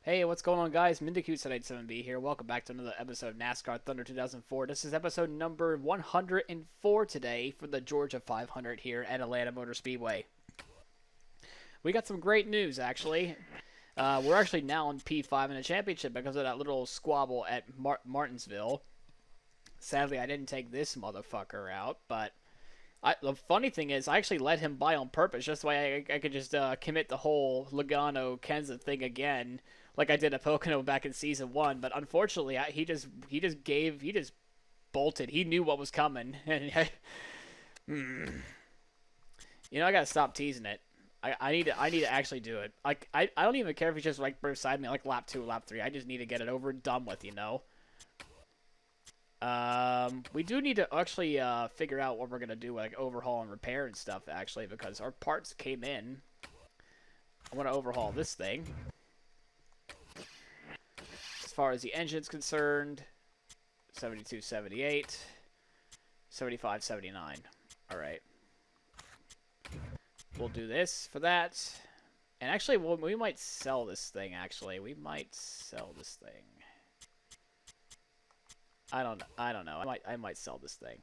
Hey, what's going on, guys? Mindicute787B here. Welcome back to another episode of NASCAR Thunder 2004. This is episode number 104 today for the Georgia 500 here at Atlanta Motor Speedway. We got some great news, actually. We're actually now in P5 in the championship because of that little squabble at Martinsville. Sadly, I didn't take this motherfucker out, but the funny thing is, I actually let him by on purpose, just so I could just commit the whole Logano-Kenza thing again, like I did at Pocono back in Season 1, but unfortunately, he just bolted. He knew what was coming. You know, I gotta stop teasing it. I need to actually do it. Like, I don't even care if he's just right beside me, like lap 2, lap 3. I just need to get it over and done with, you know? We do need to actually figure out what we're gonna do, like overhaul and repair and stuff, actually, because our parts came in. I want to overhaul this thing. As far as the engine's concerned, 72, 78, 75, 79. All right. We'll do this for that. And actually, we might sell this thing, actually. We might sell this thing. I don't know. I might sell this thing.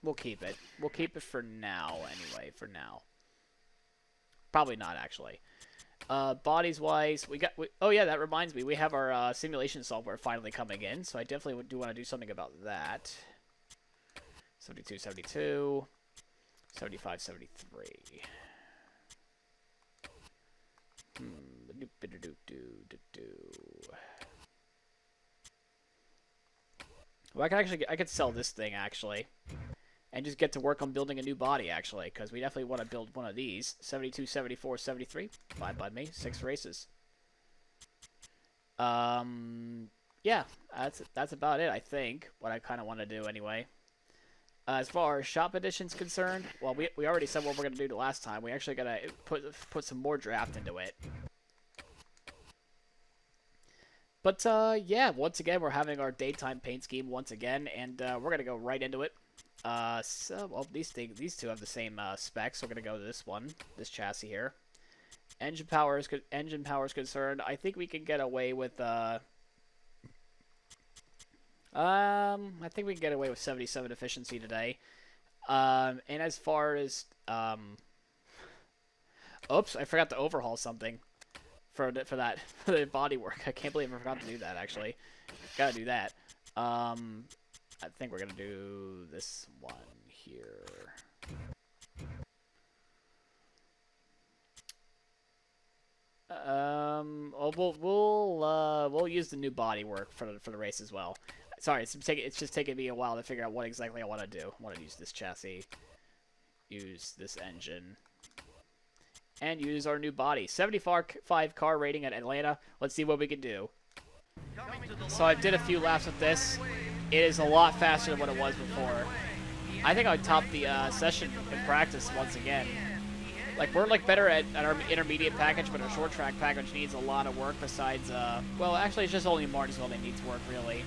We'll keep it. We'll keep it for now, anyway, for now. Probably not, actually. Bodies-wise, oh yeah, that reminds me. We have our simulation software finally coming in, so I definitely do want to do something about that. 72, 72, 75, 73. Well, I could sell this thing, actually. And just get to work on building a new body, actually, because we definitely want to build one of these. 72, 74, 73. Fine by me. 6 races. Yeah, that's about it, I think. What I kind of want to do, anyway. As far as shop edition's concerned, well, we already said what we're going to do the last time. We actually got to put some more draft into it. But, yeah, once again, we're having our daytime paint scheme once again, and we're going to go right into it. Well, these two have the same specs, so we're going to go to this one, this chassis here. Engine power is concerned, I think we can get away with, I think we can get away with 77 efficiency today. And as far as, oops, I forgot to overhaul something. For the body work. I can't believe I forgot to do that, actually. Gotta do that. I think we're gonna do this one here. We'll use the new body work for the race as well. Sorry, it's just taking me a while to figure out what exactly I want to do. I want to use this chassis, use this engine, and use our new body. 75 car rating at Atlanta. Let's see what we can do. So I did a few laps with this. It is a lot faster than what it was before. I think I topped the session in practice once again. Like, we're like better at our intermediate package, but our short track package needs a lot of work besides, well, actually it's just only Martinsville that needs work, really.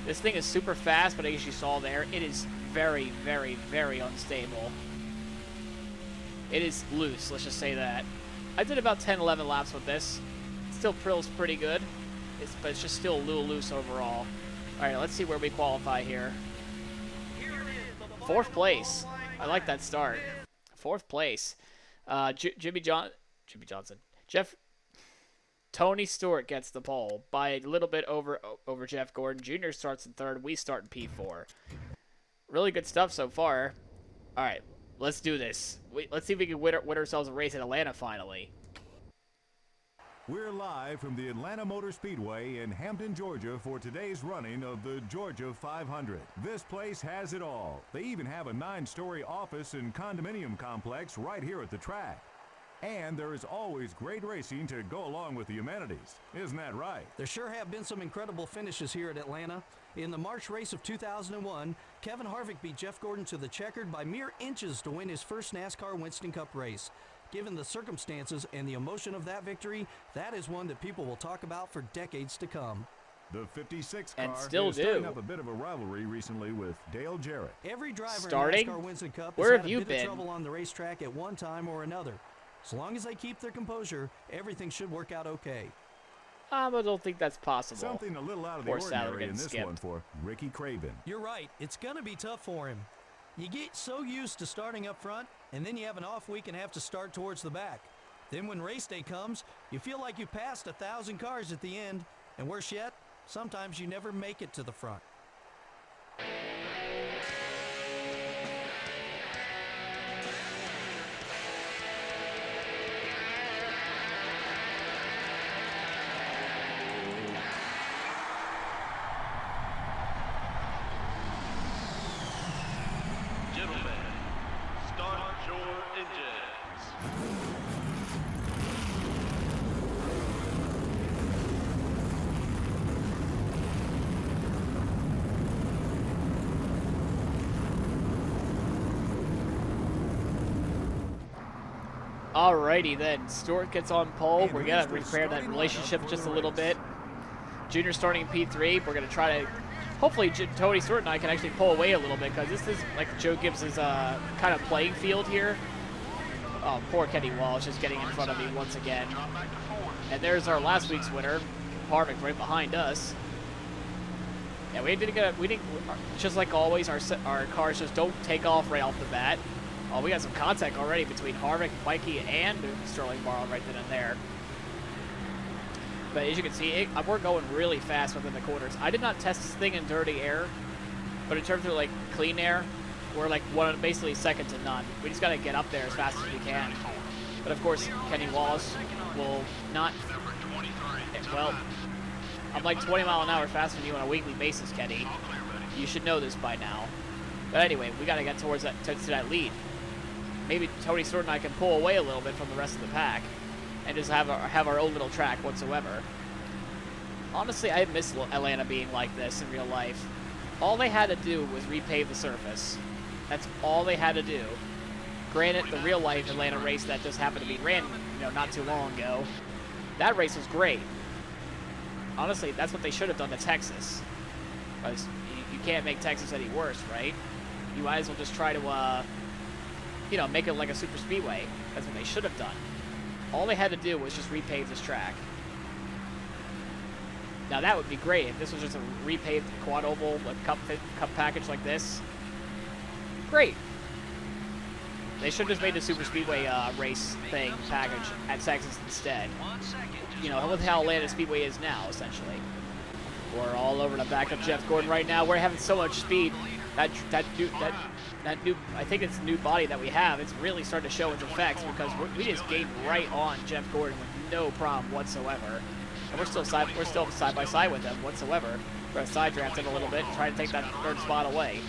This thing is super fast, but as you saw there, it is very, very, very unstable. It is loose, let's just say that. I did about 10, 11 laps with this. It still feels pretty good, but it's just still a little loose overall. Alright, let's see where we qualify here. 4th place. I like that start. 4th place. Tony Stewart gets the pole by a little bit over Jeff Gordon. Junior starts in 3rd. We start in P4. Really good stuff so far. Alright. Let's do this. Let's see if we can win ourselves a race at Atlanta finally. We're live from the Atlanta Motor Speedway in Hampton, Georgia for today's running of the Georgia 500. This place has it all. They even have a 9-story office and condominium complex right here at the track. And there is always great racing to go along with the amenities. Isn't that right? There sure have been some incredible finishes here at Atlanta. In the March race of 2001, Kevin Harvick beat Jeff Gordon to the checkered by mere inches to win his first NASCAR Winston Cup race. Given the circumstances and the emotion of that victory, that is one that people will talk about for decades to come. The 56 car and still is starting up a bit of a rivalry recently with Dale Jarrett. Every driver starting? in NASCAR Winston Cup Where has have had you a bit been? of trouble on the racetrack at one time or another. As long as they keep their composure, everything should work out okay. I don't think that's possible. Something a little out of the Poor Sadler ordinary in getting this skipped. one for Ricky Craven. You're right. It's going to be tough for him. You get so used to starting up front, and then you have an off week and have to start towards the back. Then when race day comes, you feel like you passed 1,000 cars at the end, and worse yet, sometimes you never make it to the front. Gentlemen, start your engines. Alrighty then, Stewart gets on pole. We're gonna repair that relationship just a little bit. Junior starting in P3. We're gonna try to, hopefully Tony Stewart and I can actually pull away a little bit, because this is like Joe Gibbs's kind of playing field here. Oh, poor Kenny Walsh is getting in front of me once again. And there's our last week's winner, Harvick, right behind us. Yeah, we didn't, just like always, our cars just don't take off right off the bat. Oh, we got some contact already between Harvick, Mikey, and Sterling Barlow right then and there. But as you can see, we're going really fast within the corners. I did not test this thing in dirty air, but in terms of like clean air, we're like basically second to none. We just got to get up there as fast as we can. But of course, Kenny Wallace will not. Well, I'm like 20 mile an hour faster than you on a weekly basis, Kenny. You should know this by now. But anyway, we got to get towards that to that lead. Maybe Tony Stewart and I can pull away a little bit from the rest of the pack and just have our own little track whatsoever. Honestly, I miss Atlanta being like this in real life. All they had to do was repave the surface. That's all they had to do. Granted, the real life Atlanta race that just happened to be ran, not too long ago, that race was great. Honestly, that's what they should have done to Texas. Because you can't make Texas any worse, right? You might as well just try to, make it like a super speedway. That's what they should have done. All they had to do was just repave this track. Now that would be great if this was just a repaved quad oval, a cup package like this. Great. They should have just made the super speedway race thing package at Texas instead. With how Atlanta Speedway is now, essentially. We're all over the back of Jeff Gordon right now. We're having so much speed. That new, I think it's new body that we have, it's really starting to show its effects, because we just gained right on Jeff Gordon with no problem whatsoever. And we're still side by side with him whatsoever. We're going to side draft him a little bit and try to take that third spot away.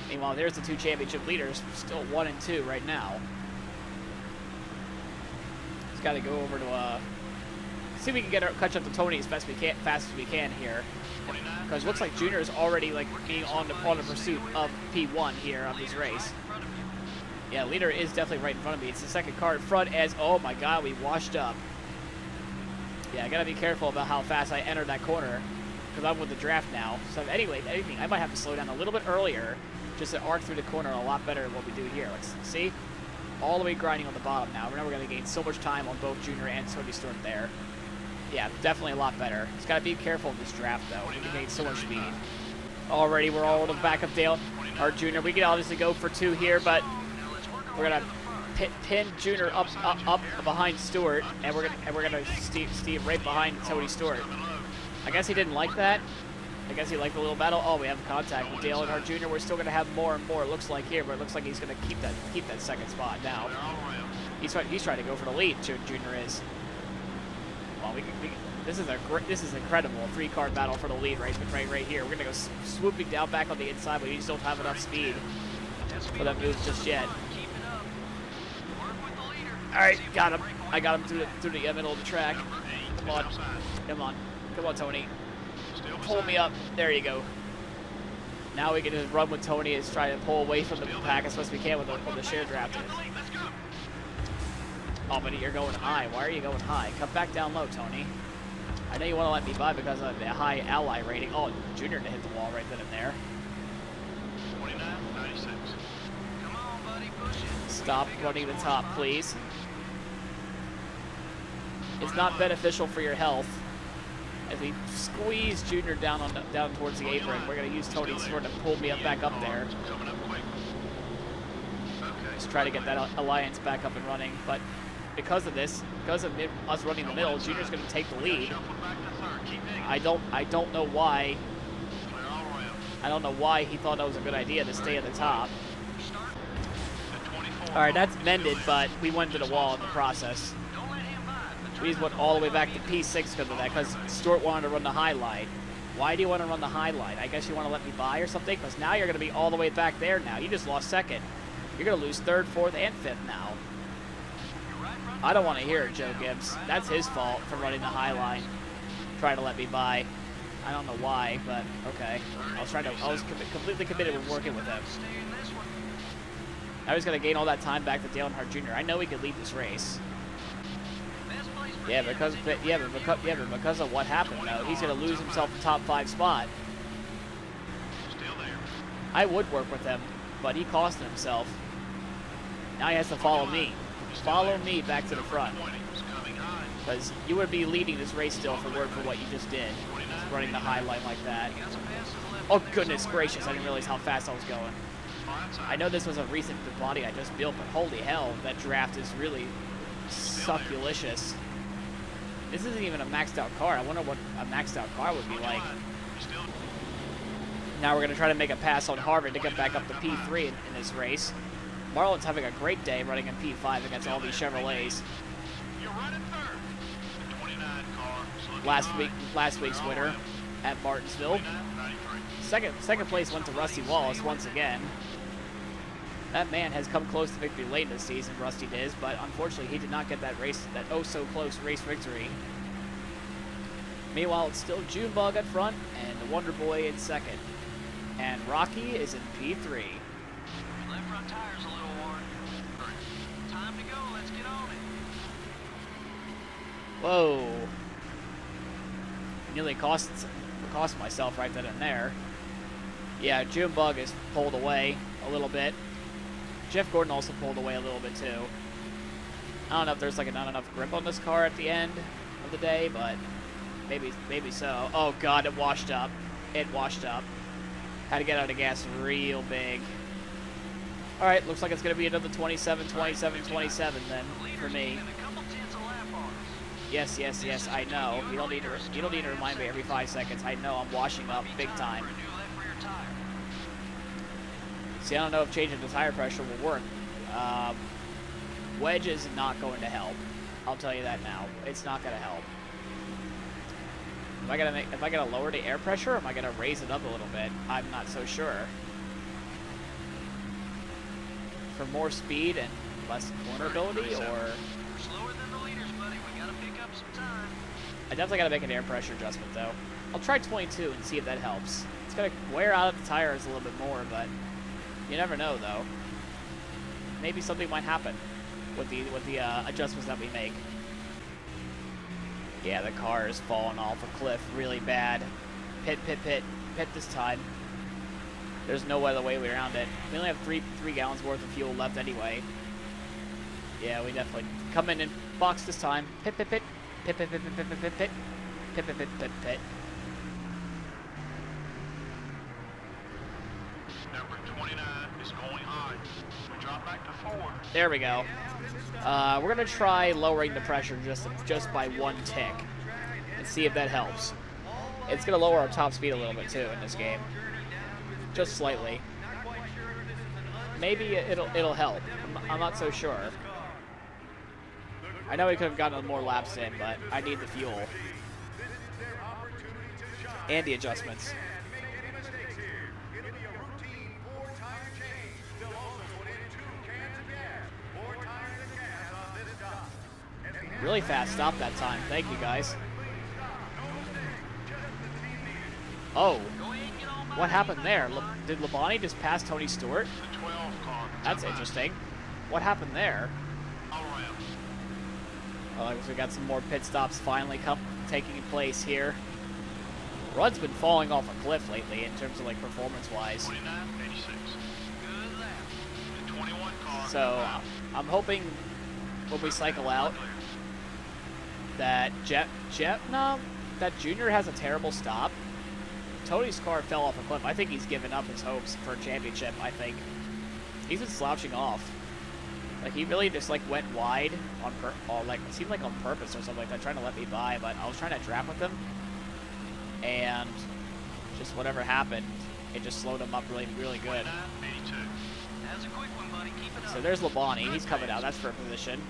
Meanwhile, there's the two championship leaders, still 1 and 2 right now. Just got to go over to see if we can catch up to Tony as fast as we can here. Because it looks like Junior is already being on the pursuit of P1 here of this race. Yeah, leader is definitely right in front of me. It's the second car in front as, oh my god, we washed up. Yeah, I gotta be careful about how fast I enter that corner, because I'm with the draft now. So anyway, I might have to slow down a little bit earlier just to arc through the corner a lot better than what we do here. Let's see. All the way grinding on the bottom now. We're going to gain so much time on both Junior and Tony Stewart there. Yeah, definitely a lot better. Just got to be careful of this draft, though. We gain so much speed. Already, we're all in the back of Dale, our Junior. We can obviously go for 2 here, but we're going to pin Junior up behind Stewart, and we're going to Steve right behind Tony Stewart. I guess he didn't like that. I guess he liked the little battle. Oh, we have contact with Dale and our Junior. We're still going to have more and more, it looks like here, but it looks like he's going to keep that second spot now. He's trying to go for the lead, Junior is. Well, this is incredible. A 3-car battle for the lead right here. We're going to go swooping down back on the inside, but we just don't have enough speed for that move just yet. All right, got him. I got him through the middle of the track. Come on, Tony. Pull me up. There you go. Now we can just run with Tony and try to pull away from the pack as best we can with the share draft. Oh, but you're going high. Why are you going high? Come back down low, Tony. I know you want to let me by because of the high ally rating. Oh, Junior to hit the wall right then and there. 29.96. Come on, buddy, push it. Stop running the top, please. is not beneficial for your health. As we squeeze Junior down towards the apron, we're going to use Tony's sword to pull me back up there. Just try to get that alliance back up and running. But because of this, because of us running the middle, Junior's going to take the lead. I don't know why. I don't know why he thought that was a good idea to stay at the top. All right, that's mended, but we went to the wall in the process. We just went all the way back to P6 because of that, because Stuart wanted to run the highlight. Why do you want to run the highlight? I guess you want to let me by or something? Because now you're going to be all the way back there now. You just lost second. You're going to lose third, fourth, and fifth now. I don't want to hear it, Joe Gibbs. That's his fault for running the highlight. Trying to let me by. I don't know why, but okay. I was completely committed with working with him. Now he's going to gain all that time back to Dale Earnhardt Jr. I know he could lead this race. Yeah, but because of what happened, though, he's going to lose himself the top 5 spot. I would work with him, but he cost himself. Now he has to follow me. Follow me back to the front. Because you would be leading this race still for what you just did. Running the highlight like that. Oh, goodness gracious. I didn't realize how fast I was going. I know this was a recent body I just built, but holy hell, that draft is really succulicious. This isn't even a maxed out car. I wonder what a maxed out car would be like. Now we're going to try to make a pass on Harvard to get back up to P3 in this race. Marlon's having a great day running in P5 against all these Chevrolets. Last week's winner at Martinsville. Second place went to Rusty Wallace once again. That man has come close to victory late in the season, Rusty did, but unfortunately he did not get that oh-so-close race victory. Meanwhile, it's still Junebug at front and the Wonder Boy in second. And Rocky is in P3. Left front tire's a little worn. Time to go, let's get on it. Whoa. Nearly cost myself right then and there. Yeah, Junebug is pulled away a little bit. Jeff Gordon also pulled away a little bit too. I don't know if there's like not enough grip on this car at the end of the day, but maybe so. Oh god, it washed up. It washed up. Had to get out of gas real big. Alright, looks like it's going to be another 27, 27, 27 then for me. Yes, I know. You don't need to remind me every 5 seconds. I know I'm washing up big time. See, I don't know if changing the tire pressure will work. Wedge is not going to help. I'll tell you that now. It's not going to help. Am I gonna lower the air pressure, or am I gonna raise it up a little bit? I'm not so sure. For more speed and less cornerability, or Slower than the leaders, buddy. We gotta pick up some time. I definitely gotta make an air pressure adjustment though. I'll try 22 and see if that helps. It's gonna wear out the tires a little bit more, but you never know though. Maybe something might happen with the adjustments that we make. Yeah, the car is falling off a cliff really bad. Pit this time. There's no other way around it. We only have three gallons worth of fuel left anyway. Yeah, we definitely come in and box this time. Pit. Number 29 is going high. We drop back to 4. There we go. We're gonna try lowering the pressure just by 1 tick and see if that helps. It's gonna lower our top speed a little bit too in this game, just slightly. Maybe it'll help. I'm not so sure. I know we could have gotten more laps in, but I need the fuel and the adjustments. Really fast stop that time. Thank you, guys. Oh. What happened there? Did Labonte just pass Tony Stewart? The 12 car. That's interesting. What happened there? All around. Well, we got some more pit stops finally taking place here. Rudd's been falling off a cliff lately in terms of like performance-wise. 29, 86. Good lap. The 21 car. So I'm hoping when we cycle out, that that Junior has a terrible stop. Tony's car fell off a cliff. I think he's given up his hopes for a championship, I think. He's been slouching off. Like, he really just, like, went wide or, like, it seemed like on purpose or something like that, trying to let me by, but I was trying to draft with him. And just whatever happened, it just slowed him up really, really good. That's a quick one, buddy. Keep it up. So there's Labonte. He's coming out. That's for a position.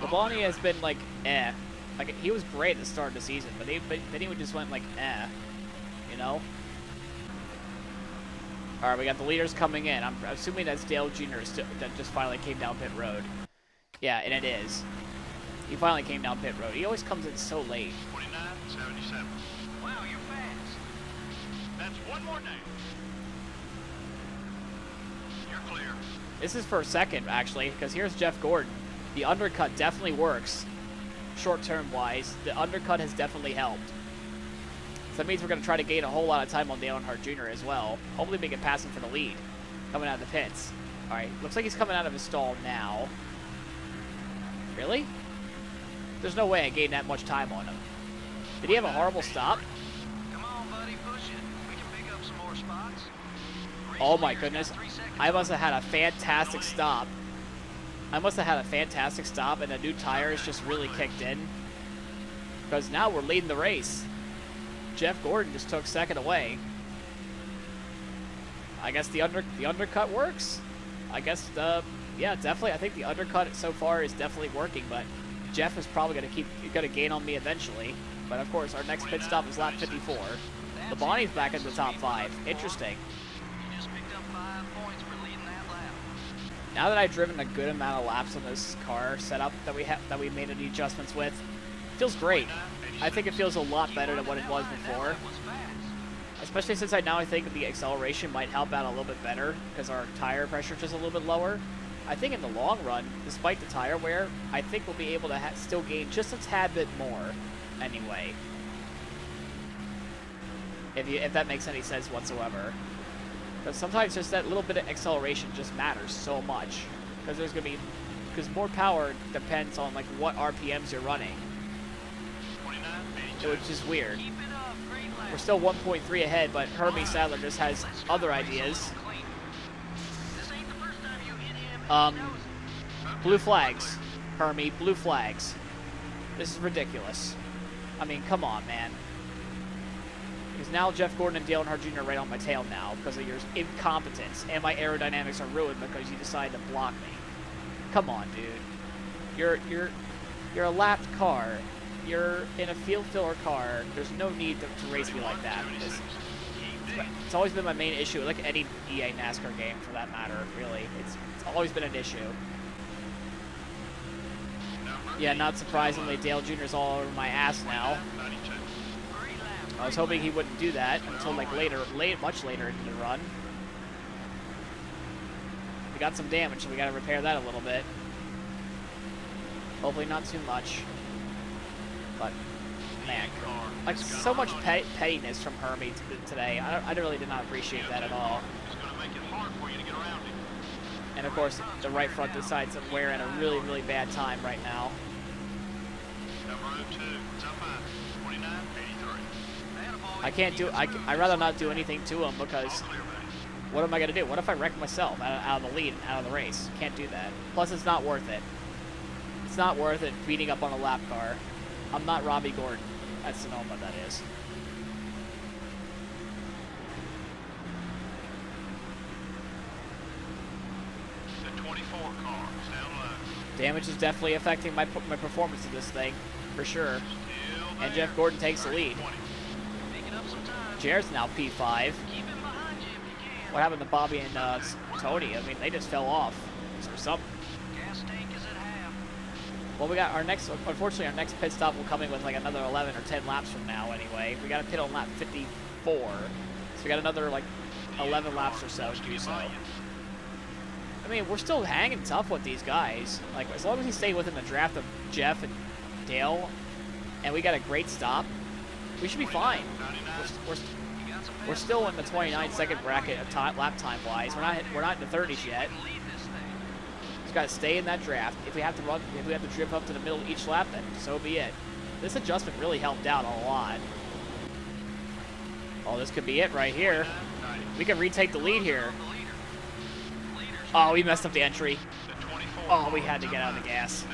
Labonte has been, like, eh. Like, he was great at the start of the season, but then he just went, like, eh. You know? Alright, we got the leaders coming in. I'm assuming that's Dale Jr. That just finally came down pit road. Yeah, and it is. He finally came down pit road. He always comes in so late. 29.77. Wow, you're fast. That's one more down. You're clear. This is for a second, actually, because here's Jeff Gordon. The undercut definitely works. Short-term wise, the undercut has definitely helped. So that means we're going to try to gain a whole lot of time on Dale Earnhardt Jr. as well. Hopefully we can pass him for the lead. Coming out of the pits. Alright, looks like he's coming out of his stall now. Really? There's no way I gained that much time on him. Did he have a horrible stop? Come on, buddy, push it. We can pick up some more spots. Oh my goodness. I must have had a fantastic stop. And the new tires just really kicked in. Because now we're leading the race. Jeff Gordon just took second away. I guess the undercut works. I guess yeah, definitely. I think the undercut so far is definitely working, but Jeff is probably gonna gain on me eventually. But of course, our next pit stop is lap 54. Labonte's back in the top 5. Interesting. You just picked up 5 points for leading that lap. Now that I've driven a good amount of laps on this car setup that we made any adjustments with, it feels great. I think it feels a lot better than what it was before. Especially since I think the acceleration might help out a little bit better because our tire pressure is just a little bit lower. I think in the long run, despite the tire wear, I think we'll be able to still gain just a tad bit more anyway. If that makes any sense whatsoever. Because sometimes just that little bit of acceleration just matters so much. Because more power depends on like what RPMs you're running. Which is weird. Keep it up, great lap. We're still 1.3 ahead, but Hermie Sadler just has other ideas. This ain't the first time you hit him. Blue flags. Hermie, blue flags. This is ridiculous. I mean, come on, man. Because now Jeff Gordon and Dale Earnhardt Jr. are right on my tail now because of your incompetence, and my aerodynamics are ruined because you decided to block me. Come on, dude. You're a lapped car. You're in a field filler car. There's no need to race me like that. It's always been my main issue, like any EA NASCAR game for that matter, really. It's always been an issue. Yeah, not surprisingly, Dale Jr.'s all over my ass now. I was hoping he wouldn't do that until like much later in the run. We got some damage, so we gotta repair that a little bit. Hopefully not too much. But, man, like so much pettiness from Hermie today. I really did not appreciate that at all. And of course, the right front decides that we're in a really, really bad time right now. I'd rather not do anything to him because what am I going to do? What if I wreck myself out of the lead and out of the race? Can't do that. Plus, it's not worth it. It's not worth it beating up on a lap car. I'm not Robbie Gordon. That's Sonoma, that is. The 24 car is down low. Damage is definitely affecting my performance of this thing, for sure. And Jeff Gordon takes the lead. Picking up some time. Jared's now P5. Keep him behind you if you can. What happened to Bobby and Tony? I mean, they just fell off or something. Gas tank is at half. Well, we got unfortunately, our next pit stop will come in with like another 11 or 10 laps from now anyway. We got to pit on lap 54. So we got another like 11 laps or so to do so. I mean, we're still hanging tough with these guys. Like, as long as we stay within the draft of Jeff and Dale, and we got a great stop, we should be fine. We're still in the 29-second bracket of lap time wise. We're not in the 30s yet. got to stay in that draft. If we have to drift up to the middle each lap, then so be it. This adjustment really helped out a lot. Oh, this could be it right here. We can retake the lead here. Oh, we messed up the entry. Oh, we had to get out of the gas.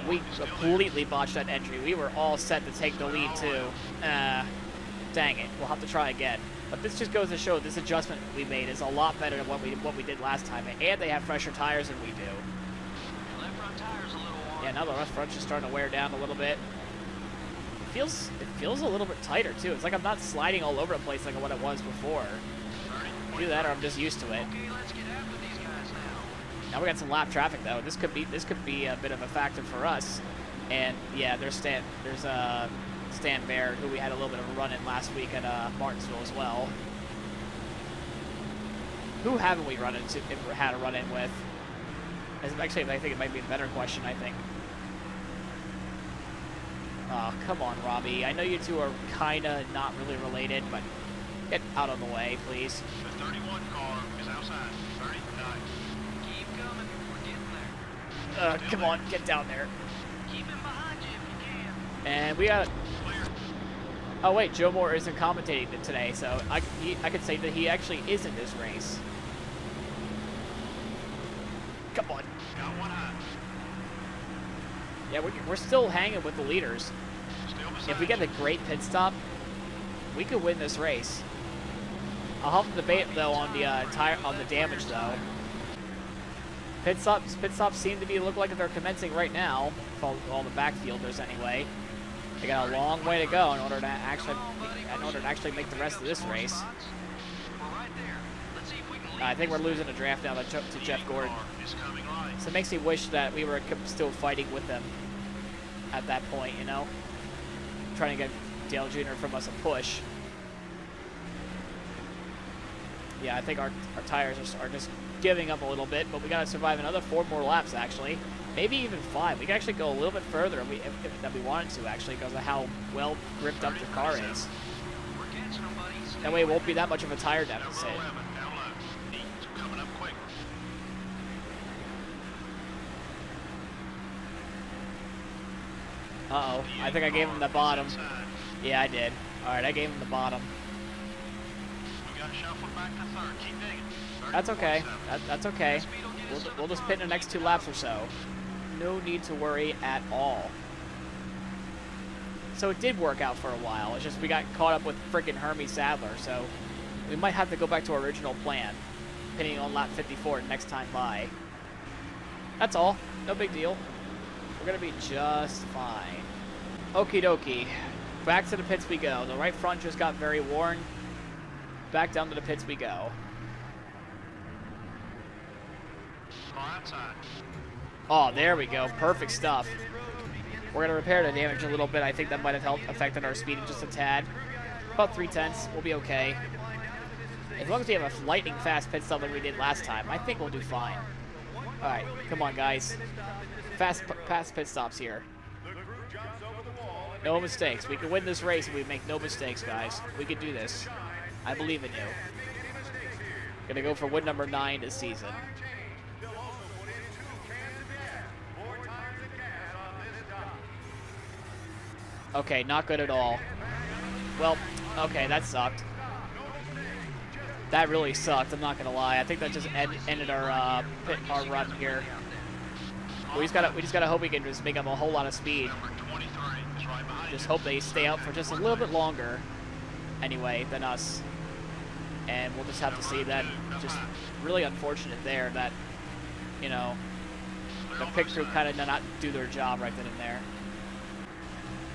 We completely botched that entry. We were all set to take the lead, too. Dang it. We'll have to try again. But this just goes to show this adjustment we made is a lot better than what we did last time. And they have fresher tires than we do. Yeah, now the left front's just starting to wear down a little bit. It feels a little bit tighter, too. It's like I'm not sliding all over the place like what it was before. Do that, or I'm just used to it. Now we got some lap traffic though. This could be a bit of a factor for us. And yeah, there's Stan Baird, who we had a little bit of a run in last week at Martinsville as well. Who haven't we had a run in with? Actually, I think it might be a better question. I think. Oh, come on, Robbie. I know you two are kinda not really related, but get out of the way, please. The 31 car is outside. 39. Come on, get down there. Keep him behind you if you can. And we got. Oh wait, Joe Moore isn't commentating today, so I could say that he actually is in this race. Come on. Got one eye. Yeah, we're still hanging with the leaders. If we get a great pit stop, we could win this race. I'll have to debate though on the damage though. Pit stops seem to look like they're commencing right now. For all the backfielders anyway. They got a long way to go in order to actually make the rest of this race. I think we're losing a draft now to Jeff Gordon. So it makes me wish that we were still fighting with them at that point, you know? Trying to get Dale Jr. from us a push. Yeah, I think our tires are just giving up a little bit, but we got to survive another 4 more laps, actually. Maybe even 5. We can actually go a little bit further if we wanted to, actually, because of how well gripped up the car is. That way it won't be that much of a tire deficit. Uh-oh. I think I gave him the bottom. Yeah, I did. Alright, I gave him the bottom. That's okay. That's okay. We'll just pit in the next 2 laps or so. No need to worry at all. So it did work out for a while. It's just we got caught up with freaking Hermie Sadler, so we might have to go back to our original plan, pitting on lap 54 next time by. That's all. No big deal. We're going to be just fine. Okie dokie. Back to the pits we go. The right front just got very worn. Back down to the pits we go. Oh, there we go. Perfect stuff. We're going to repair the damage a little bit. I think that might have affected our speed just a tad. About 0.3. We'll be okay. As long as we have a lightning fast pit stop like we did last time, I think we'll do fine. Alright, come on, guys. Fast pit stops here. No mistakes. We can win this race if we make no mistakes, guys. We can do this. I believe in you. Gonna go for win number 9 this season. Okay, not good at all. Well, okay, that sucked. That really sucked, I'm not gonna lie. I think that just ended our run here. We just gotta hope we can just make up a whole lot of speed. Just hope they stay out for just a little bit longer, anyway, than us. And we'll just have to see that. Just really unfortunate there that, you know, the pit crew kind of did not do their job right then and there.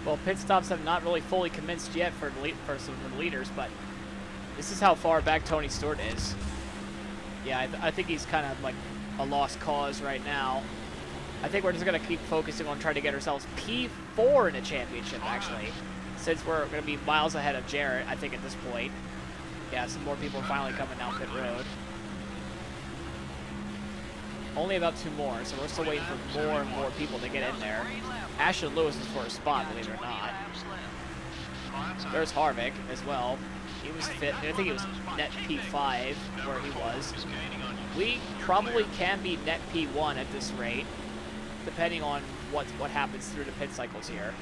Well, pit stops have not really fully commenced yet for some of the leaders, but this is how far back Tony Stewart is. Yeah, I think he's kind of like a lost cause right now. I think we're just going to keep focusing on trying to get ourselves P4 in a championship, actually. Since we're going to be miles ahead of Jarrett, I think, at this point. Yeah, some more people are finally coming down pit road. Only about 2 more, so we're still waiting for more and more people to get in there. Ashton Lewis is for a spot, believe it or not. There's Harvick as well. He was fit. I think he was net P5 where he was. we probably can be net P1 at this rate, depending on what happens through the pit cycles here.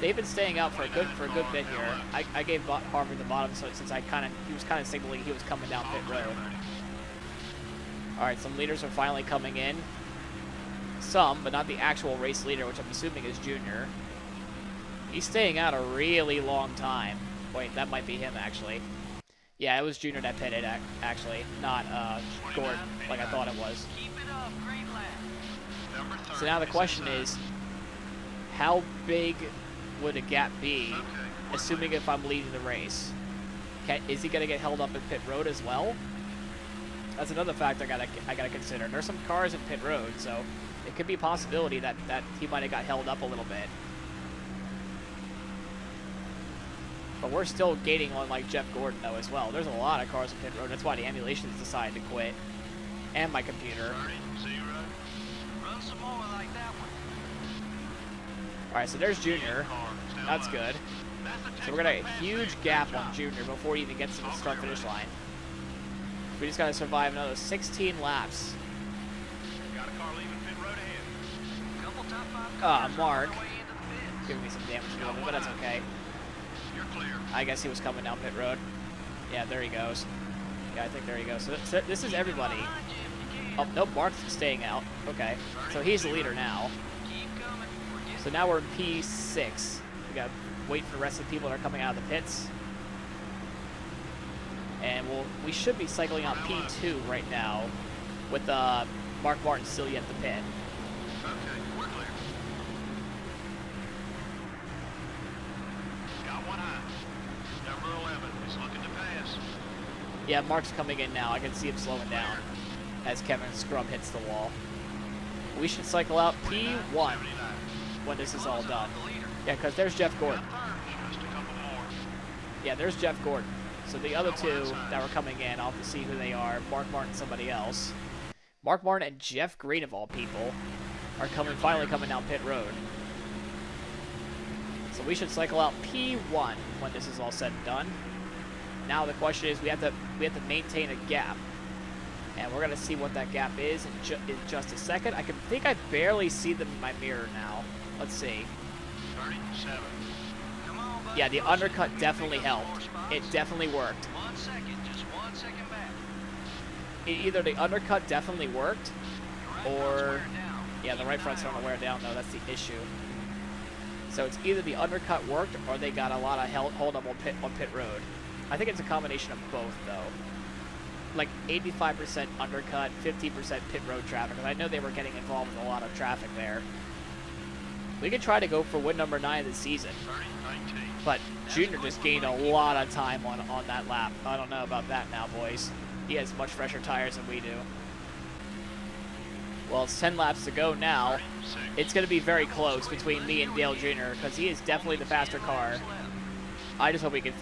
They've been staying out for a good bit here. I gave Harvard the bottom, so since he was kind of signaling he was coming down pit road. All right, some leaders are finally coming in. Some, but not the actual race leader, which I'm assuming is Junior. He's staying out a really long time. Wait, that might be him actually. Yeah, it was Junior that pitted actually, not Gordon like I thought it was. Keep it up, great lap. So now the question is, how big would a gap be, assuming if I'm leading the race? Is he going to get held up in pit road as well? That's another factor I gotta consider. There's some cars in pit road, so it could be a possibility that he might have got held up a little bit. But we're still gating on like Jeff Gordon though as well. There's a lot of cars in pit road. That's why the emulations decided to quit, and my computer. Run some more like that one. Alright, so there's Junior. That's good. So we're gonna get a huge gap on Junior before he even gets to the start-finish line. We just gotta survive another 16 laps. Got a car leaving pit road ahead. Couple top 5 Ah, cars on Mark. their way into the pits. Giving me some damage to him, but that's okay. You're clear. I guess he was coming down pit road. Yeah, there he goes. Yeah, I think there he goes. So this is everybody. Behind you if you Oh, can. nope, Mark's staying out. Okay. So he's the leader now. Keep coming. We're getting So now we're in P6. We gotta wait for the rest of the people that are coming out of the pits. And we should be cycling out P2 right now with Mark Martin still yet at the pit. Okay, we're clear. Got one eye. Number 11 is looking to pass. Yeah, Mark's coming in now. I can see him slowing down as Kevin Scrum hits the wall. We should cycle out P1 when this is all done. Yeah, because there's Jeff Gordon. Just a couple more. Yeah, there's Jeff Gordon. So the other two that were coming in, I'll have to see who they are. Mark Martin, somebody else. Mark Martin and Jeff Green, of all people, are finally coming down pit road. So we should cycle out P1 when this is all said and done. Now the question is, we have to maintain a gap, and we're gonna see what that gap is in just a second. I think I barely see them in my mirror now. Let's see. 37. Come on, buddy. Yeah, the Push it. undercut We definitely pick up helped. more spots. It definitely worked. 1 second, just 1 second back. Either the undercut definitely worked, Your right front's or wearing down. yeah, the Keep right an front's eye starting on to wear it. down though. That's the issue. So it's either the undercut worked or they got a lot of hold up on pit road. I think it's a combination of both though. Like 85% undercut, 50% pit road traffic. Because I know they were getting involved with a lot of traffic there. We could try to go for win number 9 of the season, 19. but Junior just gained a lot of time on that lap. I don't know about that now, boys. He has much fresher tires than we do. Well, it's 10 laps to go now. It's going to be very close between me and Dale Jr. because he is definitely the faster car. I just hope we can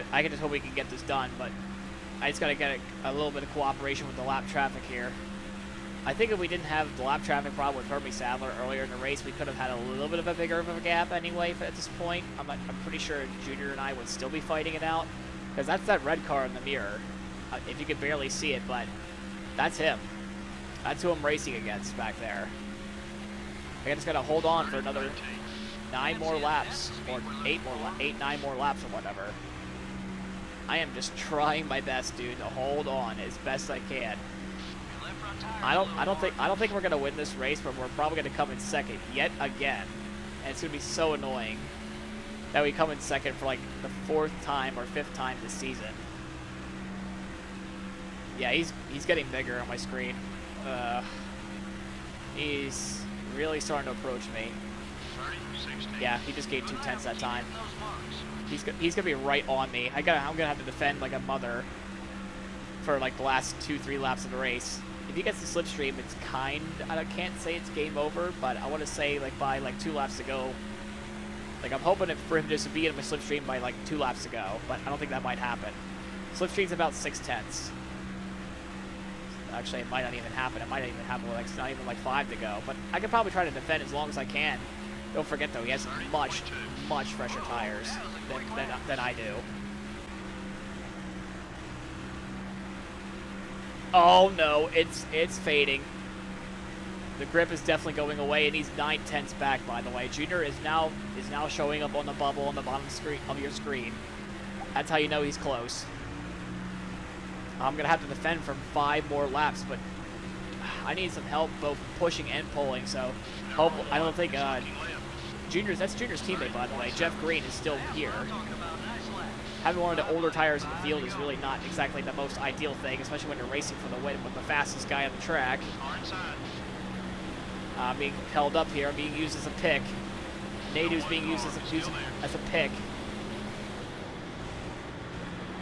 get this done, but I just got to get a little bit of cooperation with the lap traffic here. I think if we didn't have the lap traffic problem with Hermie Sadler earlier in the race, we could have had a little bit of a bigger of a gap anyway at this point. I'm pretty sure Junior and I would still be fighting it out because that's that red car in the mirror. If you could barely see it, but that's him. That's who I'm racing against back there. I just gotta hold on for another 9 more laps, or 9 more laps or whatever. I am just trying my best, dude, to hold on as best I can. Your left front tire's I a little don't think we're gonna win this race, but we're probably gonna come in second yet again, and it's gonna be so annoying that we come in second for like the 4th time or 5th time this season. Yeah, he's getting bigger on my screen. He's really starting to approach me. 30, 16. Yeah, he just gained 2/10 that time. those marks. He's gonna be right on me. I'm gonna have to defend like a mother for like the last 2-3 laps of the race. If he gets the slipstream, it's I can't say it's game over, but I want to say like by like 2 laps to go. Like I'm hoping for him just to be in my slipstream by like 2 laps to go, but I don't think that might happen. Slipstream's about 6/10. Actually, it might not even happen. It might not even happen with like not even like 5 to go. But I could probably try to defend as long as I can. Don't forget though, he has much fresher tires than I do. Oh no, it's fading. The grip is definitely going away, and he's 9/10ths back. By the way, Junior is now showing up on the bubble on the bottom screen of your screen. That's how you know he's close. I'm gonna have to defend for 5 more laps, but I need some help both pushing and pulling. So, I don't think that's Junior's teammate, by the way. Jeff Green is still here. Having one of the older tires in the field is really not exactly the most ideal thing, especially when you're racing for the win with the fastest guy on the track. Being held up here, being used as a pick. Nadu's being used as a pick.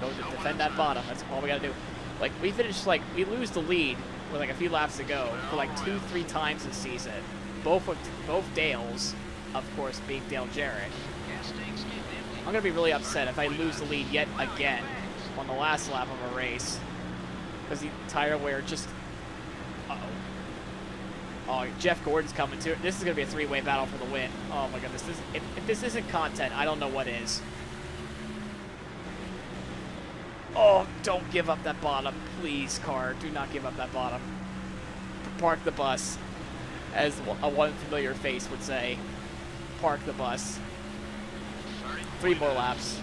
Go to defend that bottom. That's all we gotta do. Like, we finished, like, we lose the lead with like a few laps to go for like 2-3 times this season. Both Dales, of course, being Dale Jarrett. I'm gonna be really upset if I lose the lead yet again on the last lap of a race because the tire wear just. Oh, Jeff Gordon's coming too. This is gonna be a 3-way battle for the win. Oh my goodness, if this isn't content, I don't know what is. Oh, don't give up that bottom, please, car. Do not give up that bottom. Park the bus, as a one familiar face would say. Park the bus. 3 more laps.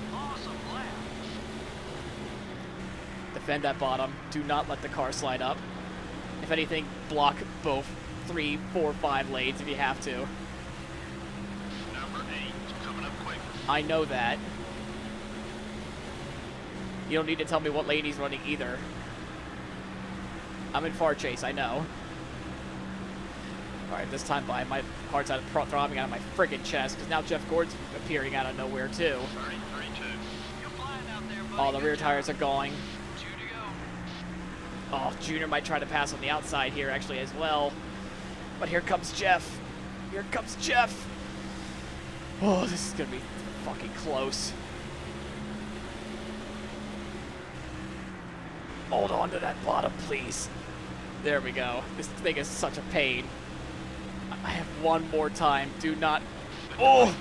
Defend that bottom. Do not let the car slide up. If anything, block both 3, 4, 5 lanes if you have to. Number 8 coming up quick. I know that. You don't need to tell me what lane he's running either. I'm in far chase, I know. Alright, this time by my heart's out throbbing out of my friggin' chest, because now Jeff Gordon's appearing out of nowhere too. 32. Oh, the rear tires are going. Oh, Junior might try to pass on the outside here actually as well. But here comes Jeff. Here comes Jeff. Oh, this is gonna be fucking close. Hold on to that bottom, please. There we go. This thing is such a pain. I have one more time. Do not. Oh!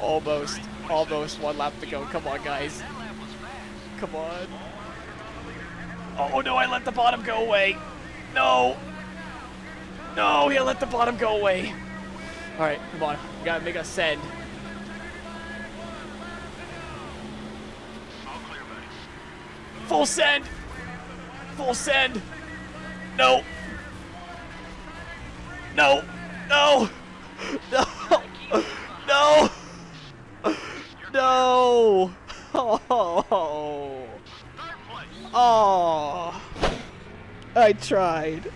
Almost. Almost 1 lap to go. Come on, guys. Come on. Oh, no, I let the bottom go away. No. No, he let the bottom go away. All right, come on. We gotta make a send. Full send. Full send. No. No. No. No. No. No. Oh. Oh. I tried.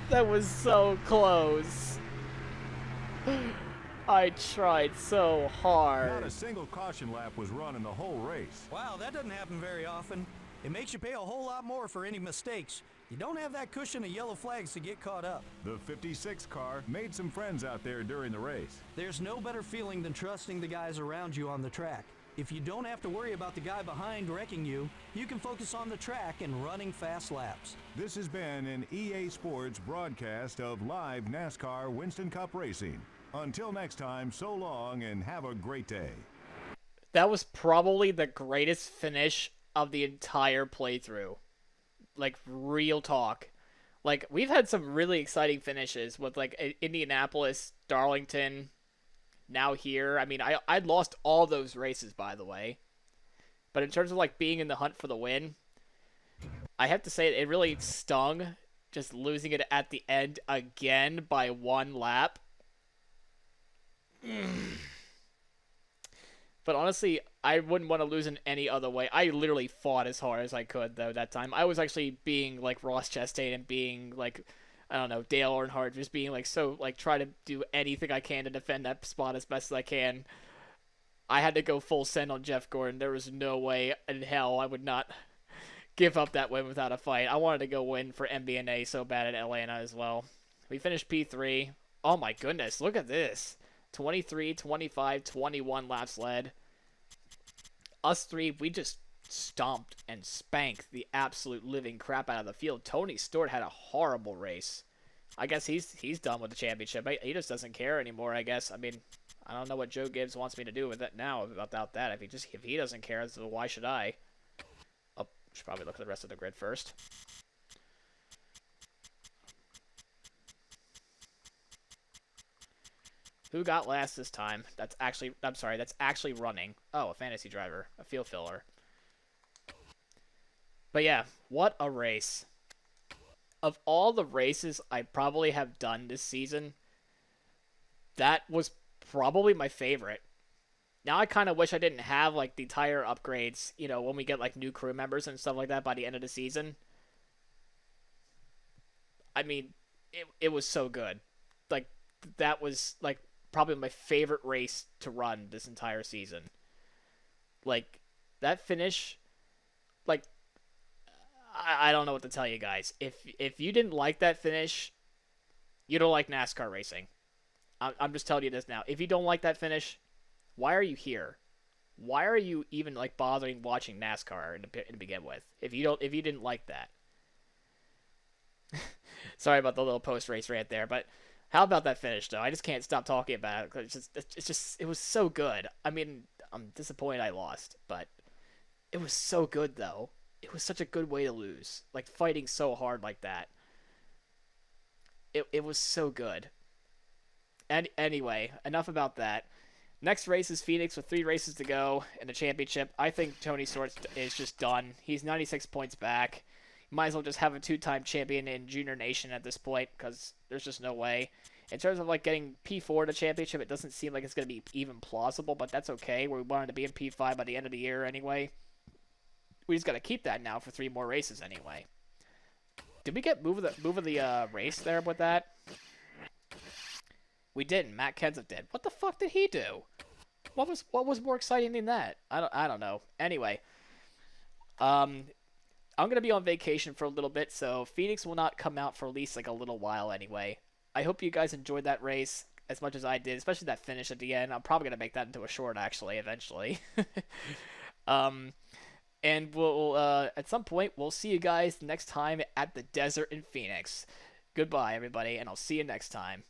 That was so close. I tried so hard. Not a single caution lap was run in the whole race. Wow, that doesn't happen very often. It makes you pay a whole lot more for any mistakes. You don't have that cushion of yellow flags to get caught up. The 56 car made some friends out there during the race. There's no better feeling than trusting the guys around you on the track. If you don't have to worry about the guy behind wrecking you, you can focus on the track and running fast laps. This has been an EA Sports broadcast of live NASCAR Winston Cup racing. Until next time, so long and have a great day. That was probably the greatest finish of the entire playthrough. Like, real talk. Like, we've had some really exciting finishes with, like, Indianapolis, Darlington, now here. I mean, I'd lost all those races, by the way. But in terms of, like, being in the hunt for the win, I have to say it really stung just losing it at the end again by 1 lap. But honestly, I wouldn't want to lose in any other way. I literally fought as hard as I could, though, that time. I was actually being, like, Ross Chastain and being, like, I don't know, Dale Earnhardt, just being, like, so, like, try to do anything I can to defend that spot as best as I can. I had to go full send on Jeff Gordon. There was no way in hell I would not give up that win without a fight. I wanted to go win for MBNA so bad at Atlanta as well. We finished P3. Oh, my goodness, look at this. 23, 25, 21 laps led. Us 3, we just stomped and spanked the absolute living crap out of the field. Tony Stewart had a horrible race. I guess he's done with the championship. He just doesn't care anymore, I guess. I mean, I don't know what Joe Gibbs wants me to do with it now about that. If he doesn't care, so why should I? Oh, Should probably look at the rest of the grid first. Who got last this time? I'm sorry, that's actually running. Oh, a fantasy driver. A field filler. But yeah, what a race. Of all the races I probably have done this season, that was probably my favorite. Now I kind of wish I didn't have like the tire upgrades, you know, when we get like new crew members and stuff like that by the end of the season. I mean, it was so good. Like, that was like probably my favorite race to run this entire season. Like, that finish, like, I don't know what to tell you guys. If you didn't like that finish, you don't like NASCAR racing. I'm just telling you this now. If you don't like that finish, why are you here? Why are you even like bothering watching NASCAR to begin with? If you didn't like that. Sorry about the little post race rant there, but how about that finish though? I just can't stop talking about it. It was so good. I mean, I'm disappointed I lost, but it was so good though. It was such a good way to lose. Like, fighting so hard like that. It was so good. And anyway, enough about that. Next race is Phoenix with 3 races to go in the championship. I think Tony Stewart is just done. He's 96 points back. You might as well just have a 2-time champion in Junior Nation at this point, because there's just no way. In terms of like getting P4 to championship, it doesn't seem like it's going to be even plausible, but that's okay. We wanted to be in P5 by the end of the year anyway. We just got to keep that now for 3 more races anyway. Did we get move of the race there with that? We didn't. Matt Kenseth did. What the fuck did he do? What was more exciting than that? I don't know. Anyway, I'm gonna be on vacation for a little bit, so Phoenix will not come out for at least like a little while anyway. I hope you guys enjoyed that race as much as I did, especially that finish at the end. I'm probably gonna make that into a short actually eventually. And we'll at some point we'll see you guys next time at the desert in Phoenix. Goodbye everybody, and I'll see you next time.